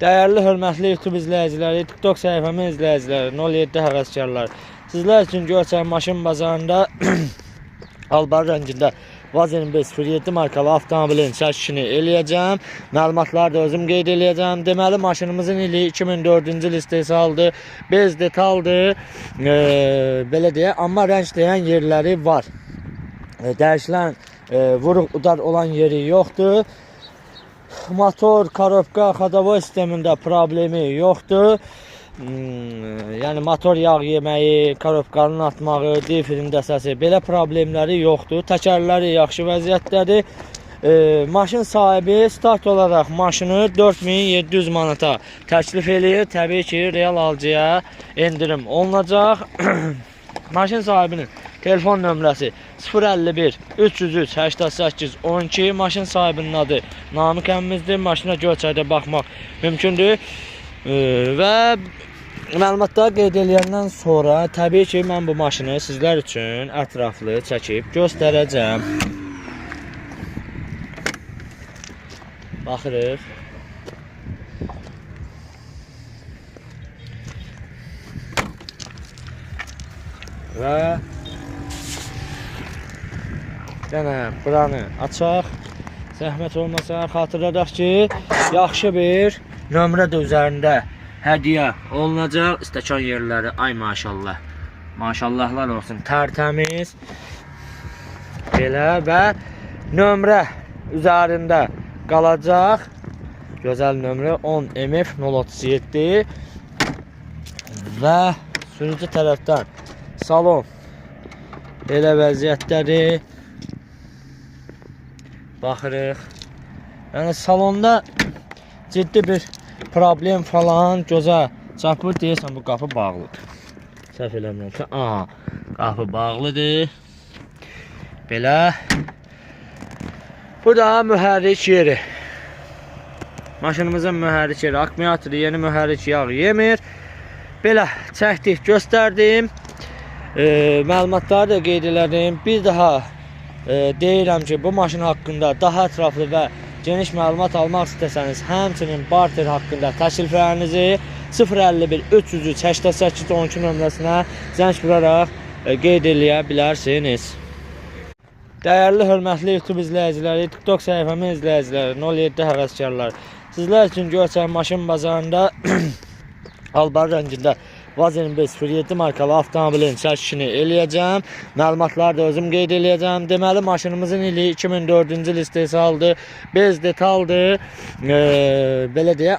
Değerli hörmətli YouTube izləyiciləri, TikTok səhifəmin izləyiciləri, 07 həvəskarlar. Sizlər üçün görsəm maşın bazarında albar rəngində Vaz 2507 markalı avtomobilin çəkişini eləyəcəm. Məlumatları da özüm qeyd eləyəcəm. Deməli, maşınımızın ili 2004-cü il istehsaldır. Bez detaldır. Belə deyə, amma rəng deyən yerləri var. Dəyişilən, vuruq udar olan yeri yoxdur. Motor, korobka, xadavoy sistemində problemi yoxdur. Yəni motor yağ yeməyi, korobkanın atmağı, difrində səsi, belə problemləri yoxdur. Təkərləri yaxşı vəziyyətdədir. Maşın sahibi start olaraq maşını 4700 manata təklif eləyir. Təbii ki, real alıcıya endirim olunacaq. Maşın sahibinin telefon nömrəsi 051 303 88 12. Maşın sahibinin adı Namiq əmmizdir. Maşına görçəkdə baxmaq mümkündür. Və məlumatları qeyd edəndən sonra təbii ki, mən bu maşını sizlər üçün ətraflı çəkib göstərəcəm. Baxırıq. Və yenə buranı açaq. Zəhmət olmasa xatırladaq ki, yaxşı bir nömrə də üzərində hədiyyə olunacaq. İstəkan yerləri, ay maşallah. Maşallahlar olsun, tərtəmiz. Belə və nömrə üzərində qalacaq. Gözəl nömrə 10 MF 037 və sürücü tərəfdən salon belə vəziyyətdədir. Baxırıq. Yəni salonda ciddi bir problem falan gözə çarpır. Deyəsən bu qapı bağlıdır. Səhv eləmirəmsə, qapı bağlıdır. Belə. Bu da mühərrik yeri. Maşınımızın mühərrik yeri, akkumulatoru yeni mühərrik yağ yemir. Belə çəkdik, göstərdim. Məlumatları da qeyd elədim. Bir daha deyirəm ki, bu maşın haqqında daha ətraflı və geniş məlumat almaq istəsəniz, həmçinin barter haqqında təkliflərinizi 051 303 88 12 nömrəsinə zəng vuraraq qeyd eləyə bilərsiniz. Değerli hörmətli YouTube izləyiciləri, TikTok səhifəmin izləyiciləri, 07 həvəskarlar. Sizlər üçün görsəm maşın bazarında albar rəngində Vaz 2507 markalı avtomobilin çəkişini eləyəcəm. Məlumatları da özüm qeyd eləyəcəm. Deməli, maşınımızın ili 2004-cü il istehsaldır. Bez detaldır. Belə deyə.